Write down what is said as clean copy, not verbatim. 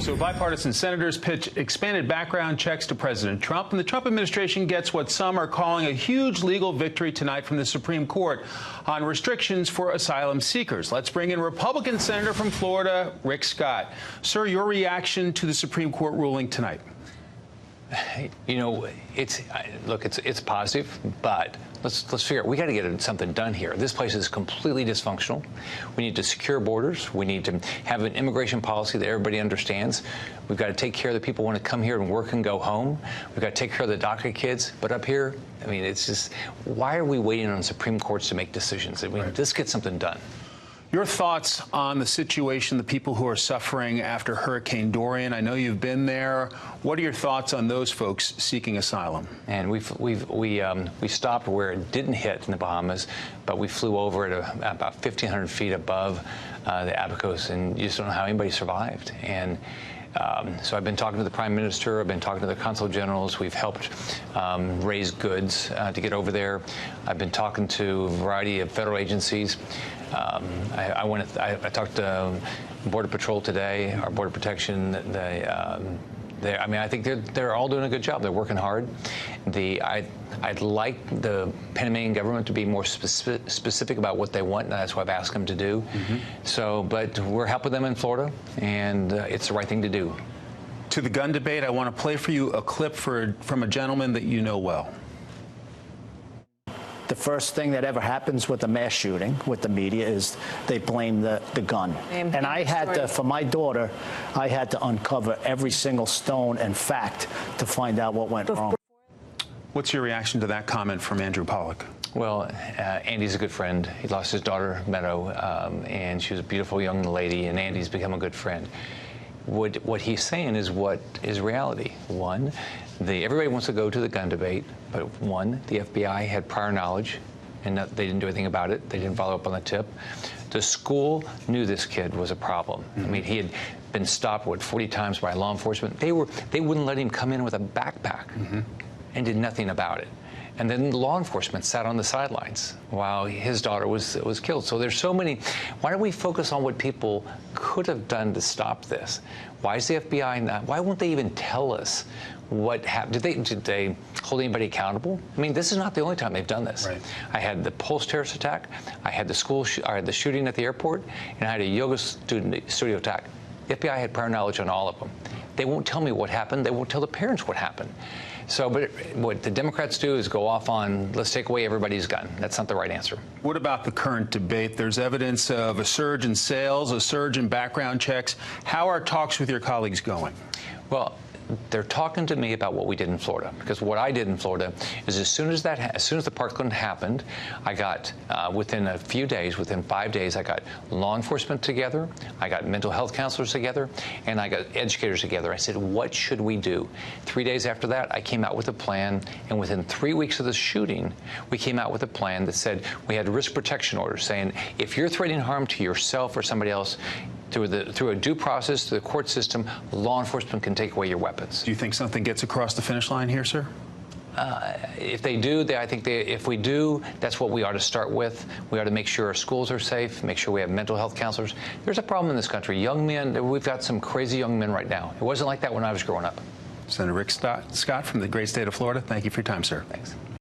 So bipartisan senators pitch expanded background checks to President Trump, and the Trump administration gets what some are calling a huge legal victory tonight from the Supreme Court on restrictions for asylum seekers. Let's bring in Republican Senator from Florida, Rick Scott. Sir, your reaction to the Supreme Court ruling tonight? You know, it's positive, but let's figure out, we got to get something done here. This place is completely dysfunctional. We need to secure borders. We need to have an immigration policy that everybody understands. We've got to take care of the people who want to come here and work and go home. We've got to take care of the DACA kids. But up here, I mean, it's just, why are we waiting on Supreme Courts to make decisions? I mean, let's get something done. Your thoughts on the situation, the people who are suffering after Hurricane Dorian? I know you've been there. What are your thoughts on those folks seeking asylum? And we stopped where it didn't hit in the Bahamas, but we flew over at about 1,500 feet above the Abacos, and you just don't know how anybody survived. And so I've been talking to the Prime Minister. I've been talking to the Consul Generals. We've helped raise goods to get over there. I've been talking to a variety of federal agencies. I talked to Border Patrol today, our Border Protection. I mean, I think they're all doing a good job. They're working hard. I'd like the Panamanian government to be more specific about what they want, and that's what I've asked them to do. So, but we're helping them in Florida, and it's the right thing to do. To the gun debate, I want to play for you a clip from a gentleman that you know well. The first thing that ever happens with a mass shooting with the media is they blame the gun. And I had to, for my daughter, I had to uncover every single stone and fact to find out what went wrong. What's your reaction to that comment from Andrew Pollack? Well, Andy's a good friend. He lost his daughter, Meadow, and she was a beautiful young lady, and Andy's become a good friend. What he's saying is what is reality. One, everybody wants to go to the gun debate, but one, the FBI had prior knowledge, and they didn't do anything about it. They didn't follow up on the tip. The school knew this kid was a problem. I mean, he had been stopped, 40 times by law enforcement. They wouldn't let him come in with a backpack and did nothing about it. And then law enforcement sat on the sidelines while his daughter was killed. So there's so many. Why don't we focus on what people could have done to stop this? Why is the FBI not? Why won't they even tell us what happened? Did they hold anybody accountable? I mean, this is not the only time they've done this. Right. I had the Pulse terrorist attack. I had the shooting at the airport, and I had a yoga studio attack. The FBI had prior knowledge on all of them. They won't tell me what happened. They won't tell the parents what happened. So, but what the Democrats do is go off on, let's take away everybody's gun. That's not the right answer. What about the current debate? There's evidence of a surge in sales, a surge in background checks. How are talks with your colleagues going? Well, they're talking to me about what we did in Florida, because what I did in Florida is as soon as the Parkland happened, I got within a few days, within 5 days, I got law enforcement together, I got mental health counselors together, and I got educators together. I said, what should we do? 3 days after that, I came out with a plan, and within 3 weeks of the shooting, we came out with a plan that said we had risk protection orders saying if you're threatening harm to yourself or somebody else, through a due process, through the court system, law enforcement can take away your weapons. Do you think something gets across the finish line here, sir? If they do, if we do, that's what we ought to start with. We ought to make sure our schools are safe, make sure we have mental health counselors. There's a problem in this country. Young men, we've got some crazy young men right now. It wasn't like that when I was growing up. Senator Rick Scott from the great state of Florida, thank you for your time, sir. Thanks.